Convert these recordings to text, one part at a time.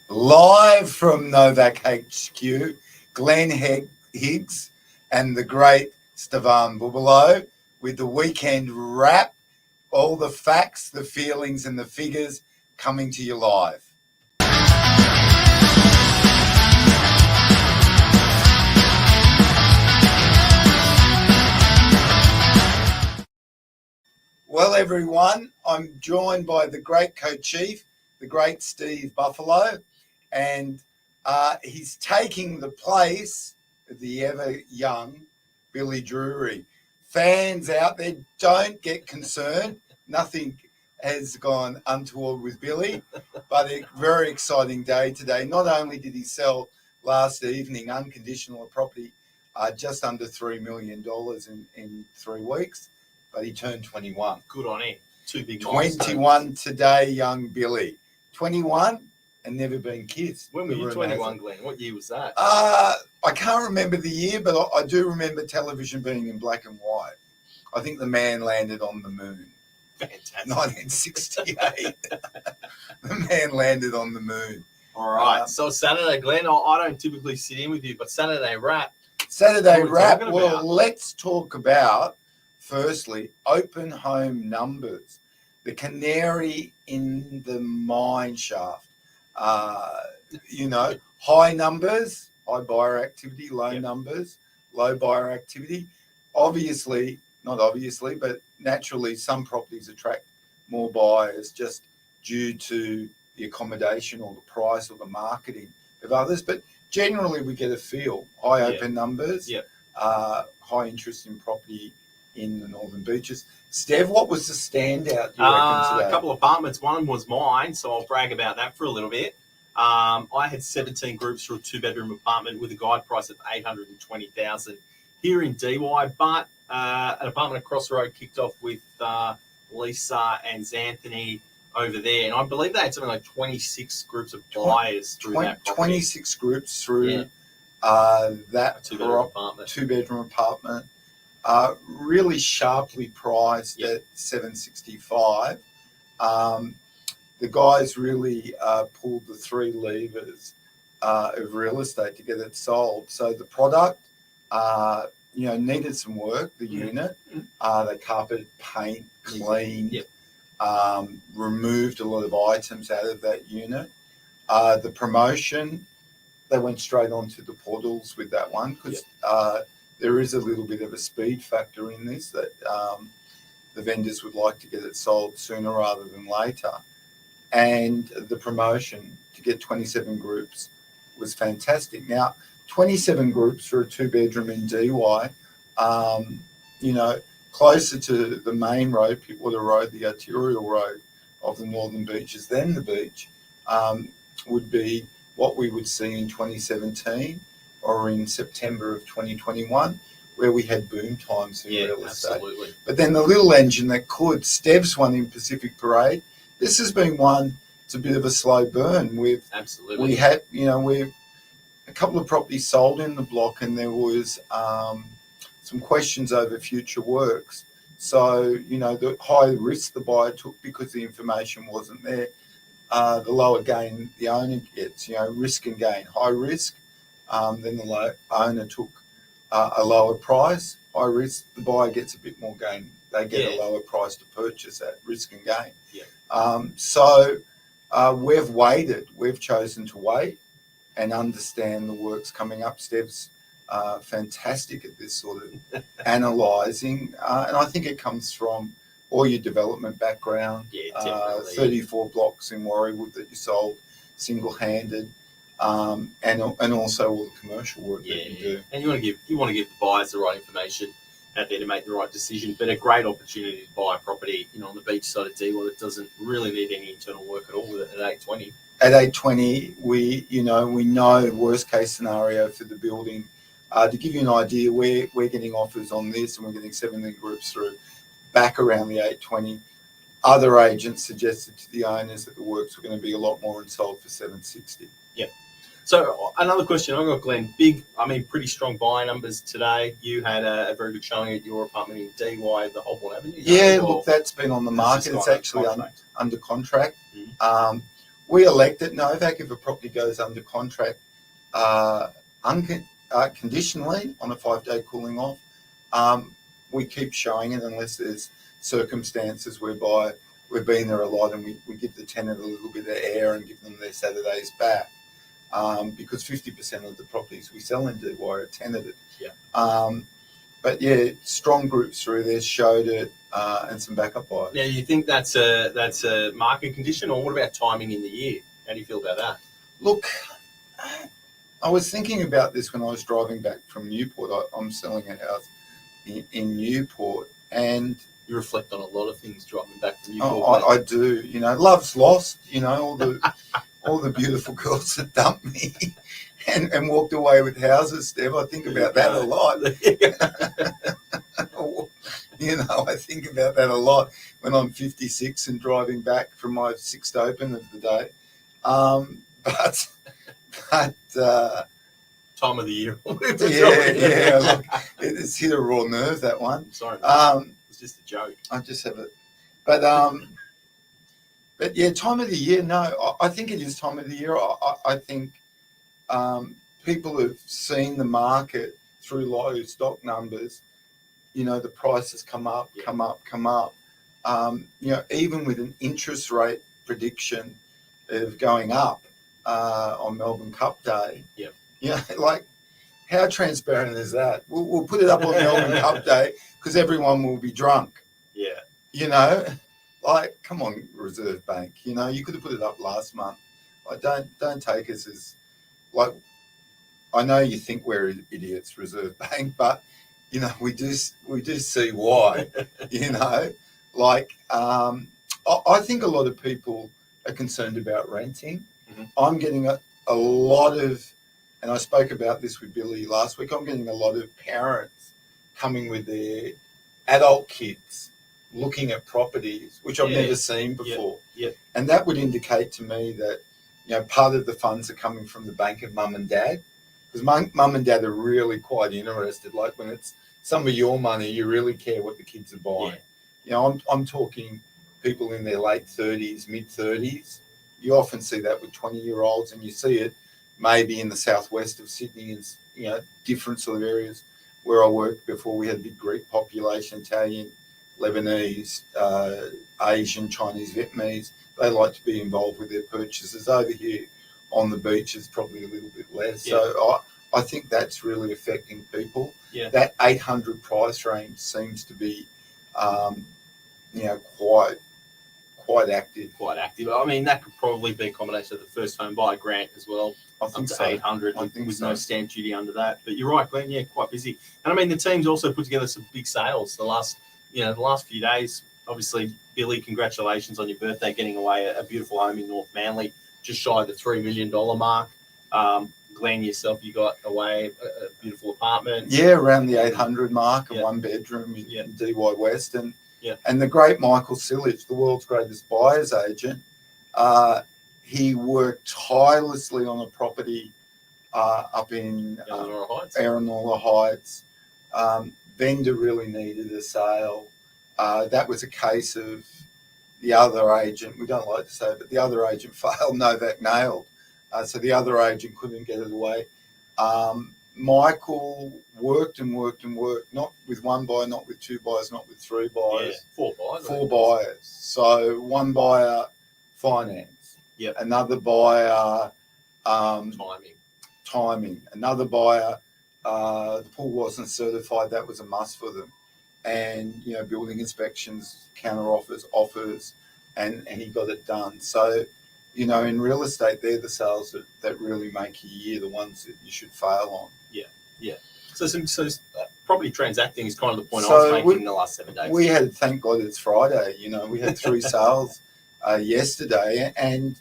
Live from Novak HQ, Glen Higgs and the great Stevan Bubalo with the weekend wrap, all the facts, the feelings and the figures coming to you live. Well, everyone, I'm joined by the great co-chief, the great Steve Buffalo, and he's taking the place of the ever-young Billy Drury. Fans out there, don't get concerned. Nothing has gone untoward with Billy, but a very exciting day today. Not only did he sell last evening unconditional property just under $3 million in 3 weeks, but he turned 21. Good on him. 2 big 21 milestones. today, young Billy. 21 and never been kissed. When were you 21, Glenn? What year was that? I can't remember the year, but I do remember television being in black and white. I think the man landed on the moon. Fantastic. 1968. The man landed on the moon. All right. So Saturday, Glenn, I don't typically sit in with you, but Saturday wrap. Saturday wrap. Well, let's talk about, firstly, open home numbers. The canary in the mine shaft. High numbers, high buyer activity, low numbers, low buyer activity. Obviously, not obviously, but naturally some properties attract more buyers just due to the accommodation or the price or the marketing of others. But generally we get a feel. High open numbers, high interest in property in the Northern Beaches. Stev, what was the standout you reckon today? A couple of apartments. One was mine, so I'll brag about that for a little bit. I had 17 groups for a 2-bedroom apartment with a guide price of $820,000 here in DY, but an apartment across the road kicked off with Lisa and Xanthony over there, and I believe they had something like 26 groups of buyers through that property. 26 groups through that 2-bedroom apartment. Really sharply priced at $765. The guys really pulled the 3 levers of real estate to get it sold. So the product, needed some work. The unit, they carpeted, paint, cleaned, removed a lot of items out of that unit. The promotion, they went straight onto the portals with that one because there is a little bit of a speed factor in this that the vendors would like to get it sold sooner rather than later. And the promotion to get 27 groups was fantastic. Now, 27 groups for a 2-bedroom in DY, closer to the main road, Pittwater Road, the arterial road of the Northern Beaches than the beach, would be what we would see in 2017 or in September of 2021, where we had boom times in real estate. Absolutely. But then the little engine that could, Stev's one in Pacific Parade, this has been one, it's a bit of a slow burn. We had, we've a couple of properties sold in the block, and there was some questions over future works. So, the high risk the buyer took because the information wasn't there, the lower gain the owner gets, risk and gain. High risk, then the owner took a lower price. High risk, the buyer gets a bit more gain. They get a lower price to purchase at risk and gain. We've waited. We've chosen to wait and understand the works coming up. Stev's fantastic at this sort of analysing, and I think it comes from all your development background. 34 blocks in Warriewood that you sold single-handed, and also all the commercial work that you do. And you want to give the buyers the right information out there to make the right decision. But a great opportunity to buy a property, on the beach side of DY that doesn't really need any internal work at all with it at $820. At $820, we know worst case scenario for the building. To give you an idea, we're getting offers on this, and we're getting 17 groups through back around the $820. Other agents suggested to the owners that the works were going to be a lot more and sold for $760. Yep. So another question I've got, Glenn. Pretty strong buy numbers today. You had a very good showing at your apartment in DY, the Holborn Avenue. Yeah, look, that's been on the market. It's actually under contract. we elect at Novak if a property goes under contract conditionally on a 5-day cooling off. We keep showing it unless there's circumstances whereby we've been there a lot and we give the tenant a little bit of air and give them their Saturdays back. Because 50% of the properties we sell in DY are tenanted. Yeah. But yeah, strong groups through there showed it, and some backup buyers. Now, you think that's a market condition, or what about timing in the year? How do you feel about that? Look, I was thinking about this when I was driving back from Newport. I'm selling a house in Newport, and you reflect on a lot of things driving back from Newport. I do. You know, love's lost. You know, all the beautiful girls that dumped me and walked away with houses, Steph. I think about that a lot. You know, I think about that a lot when I'm 56 and driving back from my 6th open of the day. But time of the year. yeah. Look, it's hit a raw nerve, that one. Sorry, it's just a joke. I just have it. But yeah, time of the year. No, I think it is time of the year. I think people have seen the market through low stock numbers. You know, the prices come up. You know, even with an interest rate prediction of going up on Melbourne Cup Day. Yeah. You know, like, how transparent is that? We'll put it up on Melbourne Cup Day because everyone will be drunk. Yeah. You know, like, come on, Reserve Bank. You know, you could have put it up last month. Like, don't take us as, like, I know you think we're idiots, Reserve Bank, but you know, we do see why. You know, like, I think a lot of people are concerned about renting. Mm-hmm. I'm getting a lot of, and I spoke about this with Billy last week, I'm getting a lot of parents coming with their adult kids looking at properties, which I've never seen before. Yeah. And that would indicate to me that, you know, part of the funds are coming from the bank of mum and dad, because mum and dad are really quite interested. Like, when it's some of your money, you really care what the kids are buying. Yeah. You know, I'm talking people in their late 30s, mid 30s. You often see that with 20-year-olds, and you see it maybe in the southwest of Sydney and, you know, different sort of areas where I worked before. We had a big Greek population, Italian, Lebanese, Asian, Chinese, Vietnamese. They like to be involved with their purchases. Over here on the beach is probably a little bit less. Yeah. So I think that's really affecting people. Yeah. That 800 price range seems to be, you know, quite active. Quite active. I mean, that could probably be a combination of the first home buyer grant as well. I think up to 800 with no stamp duty under that. But you're right, Glenn. Yeah, quite busy. And I mean, the team's also put together some big sales the last few days. Obviously, Billy, congratulations on your birthday, getting away a beautiful home in North Manly, just shy of the $3 million mark. Glenn, yourself, you got away a beautiful apartment. Yeah, around the 800 mark, a 1-bedroom in DY West. And the great Michael Sillage, the world's greatest buyer's agent, he worked tirelessly on a property up in Aranola Heights. Vendor really needed a sale. That was a case of the other agent, we don't like to say it, but the other agent failed, Novak nailed. So the other agent couldn't get it away. Michael worked, not with one buyer, not with two buyers, not with three buyers. Yeah, four buyers. So one buyer, finance. Yep. Another buyer, timing. Another buyer, the pool wasn't certified. That was a must for them. And, you know, building inspections, counter offers, and he got it done. So, you know, in real estate, they're the sales that really make a year, the ones that you should fail on. Yeah. So property transacting is kind of the point I was making in the last 7 days. We had, thank God it's Friday, you know, we had 3 sales yesterday, and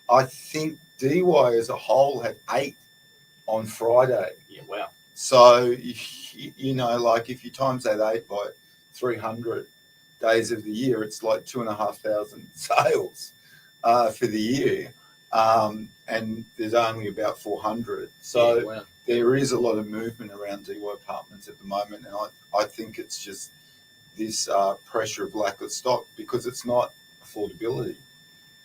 I think DY as a whole had 8 on Friday. Yeah, wow. So, you know, like, if you times that 8 by 300 days of the year, it's like 2,500 sales for the year. And there's only about 400. So yeah, wow. There is a lot of movement around DY apartments at the moment. And I think it's just this pressure of lack of stock, because it's not affordability.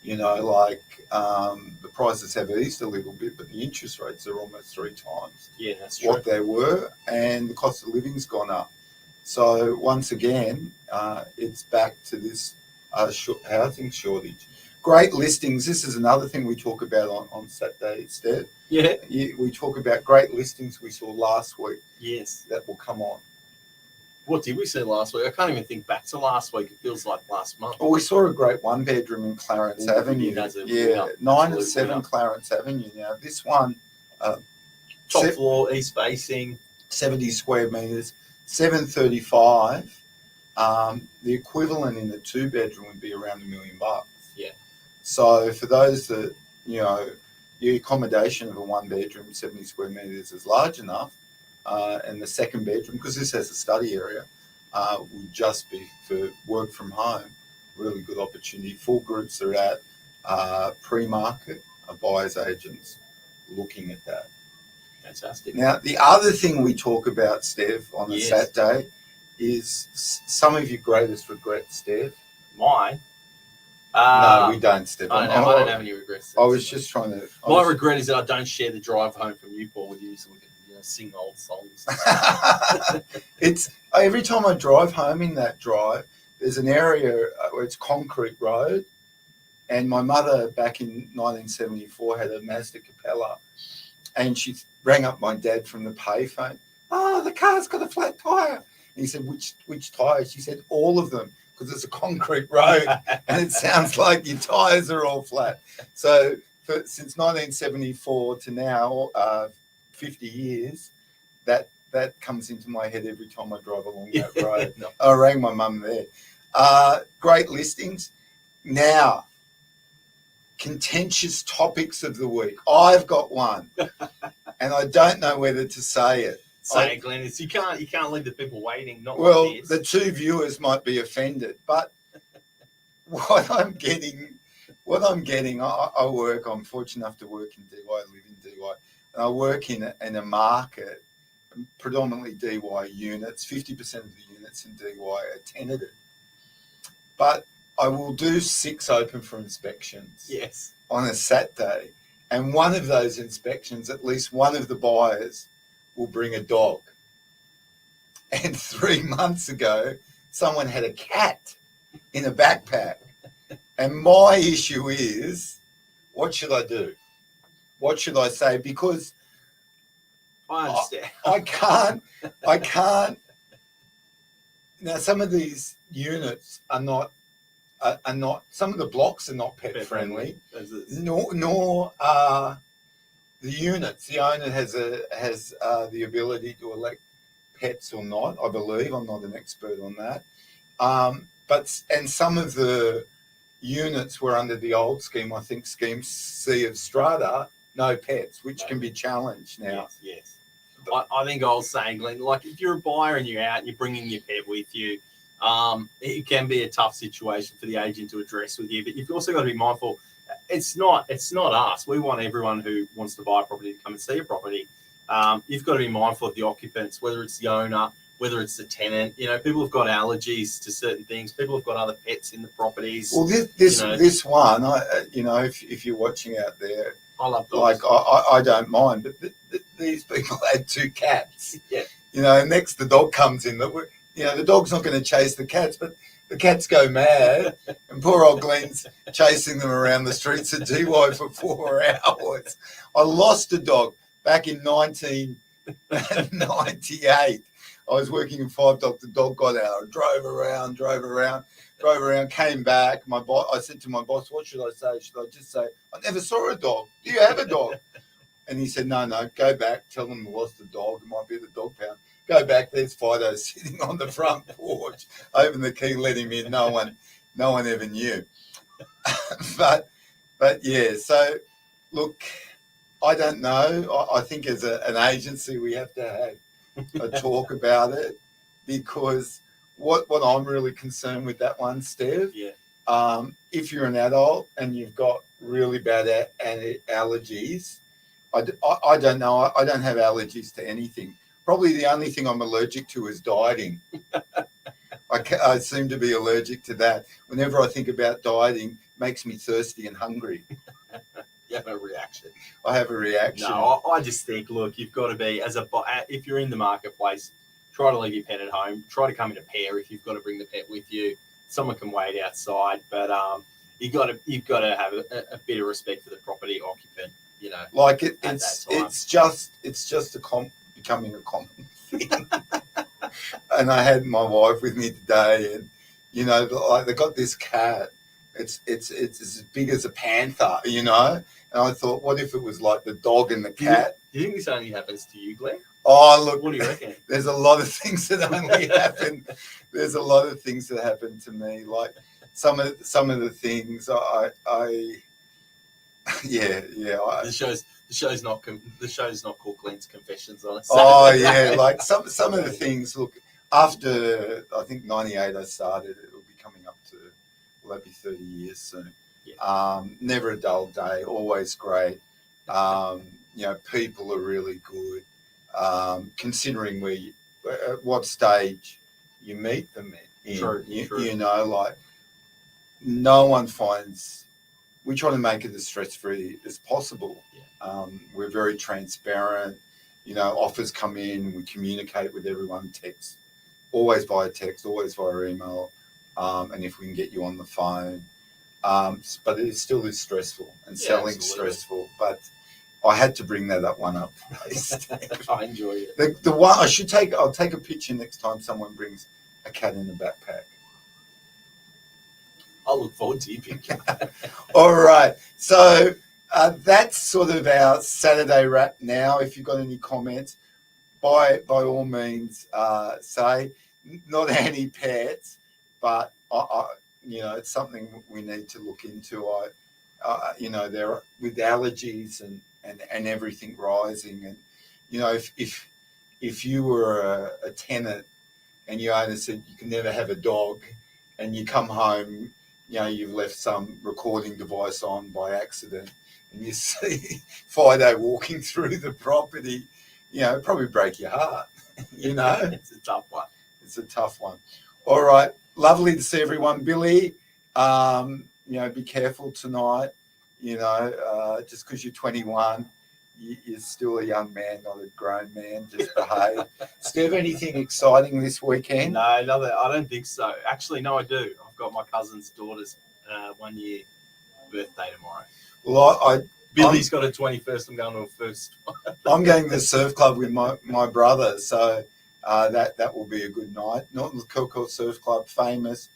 You know, like the prices have eased a little bit, but the interest rates are almost 3 times that's true. what they were, and the cost of living's gone up. So once again, it's back to this housing shortage. Great listings. This is another thing we talk about on Saturday, Steph. Yeah. We talk about great listings we saw last week. Yes. That will come on. What did we see last week? I can't even think back to last week. It feels like last month. Well, we saw a great 1-bedroom in Clarence Avenue. Yeah, 9 and 7 Clarence Avenue. Now, this one, top floor, east facing, 70 square metres, 735. The equivalent in a 2-bedroom would be around $1 million. Yeah. So for those that, you know, the accommodation of a 1-bedroom, 70 square metres is large enough, and the 2nd bedroom, because this has a study area, would just be for work from home. Really good opportunity. Full groups are at pre-market, buyers agents looking at that. Fantastic. Now, the other thing we talk about, Steph, on a Saturday is some of your greatest regrets, Steph. Mine? No, we don't, Steph. I don't have any regrets. I was just trying to... My regret is that I don't share the drive home from Newport with you so we can sing old songs. It's every time I drive home in that drive, there's an area where it's concrete road, and my mother back in 1974 had a Mazda Capella, and she rang up my dad from the payphone. Oh, the car's got a flat tyre. And he said, which tyre? She said, all of them, because it's a concrete road, and it sounds like your tyres are all flat. So since 1974 to now, 50 years, that comes into my head every time I drive along that road. No. I rang my mum there. Great listings. Now, contentious topics of the week. I've got one, and I don't know whether to say it. Say it, Glenn. You can't leave the people waiting. Well, like this. The 2 viewers might be offended, but what I'm getting, I work. I'm fortunate enough to work in DY. I live in DY, and I work in a market, predominantly DY units. 50% of the units in DY are tenanted, but I will do 6 open for inspections. Yes. On a Saturday, and one of those inspections, at least one of the buyers will bring a dog. And 3 months ago, someone had a cat in a backpack. And my issue is, what should I do? What should I say? Because I understand. I can't. Now, some of these units are not. Some of the blocks are not pet friendly. Nor are the units. The owner has the ability to elect pets or not. I believe. I'm not an expert on that. But some of the units were under the old scheme. I think Scheme C of Strata, no pets, which can be challenged now. Yes. I think I was saying, Glenn, like if you're a buyer and you're out and you're bringing your pet with you, it can be a tough situation for the agent to address with you. But you've also got to be mindful. It's not us. We want everyone who wants to buy a property to come and see a property. You've got to be mindful of the occupants, whether it's the owner, whether it's the tenant. You know, people have got allergies to certain things. People have got other pets in the properties. Well, this one, if you're watching out there, I love dogs. Like I don't mind, but these people had 2 cats. Yeah. You know, next the dog comes in. The dog's not going to chase the cats, but the cats go mad, and poor old Glenn's chasing them around the streets of DY for 4 hours. I lost a dog back in 1998. I was working in 5 Dogs. The dog got out. I drove around, came back. I said to my boss, what should I say? Should I just say, I never saw a dog. Do you have a dog? And he said, no, go back. Tell them I lost the dog. It might be the dog pound. Go back. There's Fido sitting on the front porch. Open the key, let him in. No one ever knew. but yeah. So look, I don't know. I think as an agency, we have to have a talk about it, because what I'm really concerned with that one, Steph. Yeah. If you're an adult and you've got really bad allergies, I don't know. I don't have allergies to anything. Probably the only thing I'm allergic to is dieting. I seem to be allergic to that. Whenever I think about dieting, it makes me thirsty and hungry. You have a reaction. I have a reaction. No, I just think, look, you've got to be, if you're in the marketplace, try to leave your pet at home. Try to come in a pair if you've got to bring the pet with you. Someone can wait outside, but you've got to have a bit of respect for the property occupant. You know, like it's just becoming a common thing. And I had my wife with me today, and you know, like they got this cat. It's as big as a panther, you know. And I thought, what if it was like the dog and the cat? Do you think this only happens to you, Glenn? Oh, look, what do you reckon? There's a lot of things that only happen. There's a lot of things that happen to me. Like some of the things I yeah. The show's not called Glenn's Confessions on it. Oh yeah, like some of the things. Look, after I think '98 I started, it will be coming up to, well, that'd be 30 years soon. Yeah. Never a dull day, always great. You know, people are really good. Considering at what stage you meet them in. True. You know, like no one finds. We try to make it as stress-free as possible. Yeah. We're very transparent. You know, offers come in, we communicate with everyone, always via text, always via email, and if we can get you on the phone. But it still is stressful, and selling stressful. But I had to bring that one up. I enjoy it. The one I'll take a picture next time someone brings a cat in a backpack. I'll look forward to your picture. All right. So that's sort of our Saturday wrap now. If you've got any comments, by all means, say. Not anti-pets, but you know, it's something we need to look into. You know, there with allergies and everything rising, and you know, if you were a tenant and your owner said you can never have a dog, and you come home, you know, you've left some recording device on by accident, and you see Fido walking through the property, you know, it'd probably break your heart. You know, it's a tough one. It's a tough one. All right, lovely to see everyone, Billy. You know, be careful tonight. You know, just because you're 21, you're still a young man, not a grown man. Just behave. Steve, anything exciting this weekend? No, I don't think so. Actually, no, I do. I've got my cousin's daughter's 1 year birthday tomorrow. Well, Billy's got a 21st. I'm going to a first. I'm going to the surf club with my brother, so that will be a good night. Norton Kilcourt Surf Club, famous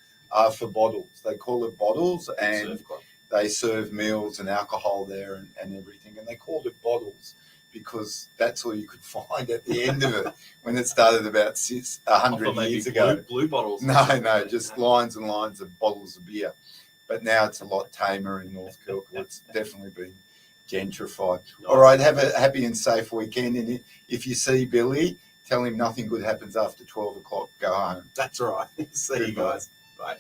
for bottles. They call it bottles, and they serve meals and alcohol there and everything. And they called it bottles because that's all you could find at the end of it when it started about 100 years ago. Blue bottles. No, just lines and lines of bottles of beer. But now it's a lot tamer in North Kilcourt. It's definitely been gentrified. Nice. All right, have a happy and safe weekend. And if you see Billy, tell him nothing good happens after 12 o'clock. Go home. That's right. See you guys. Bye.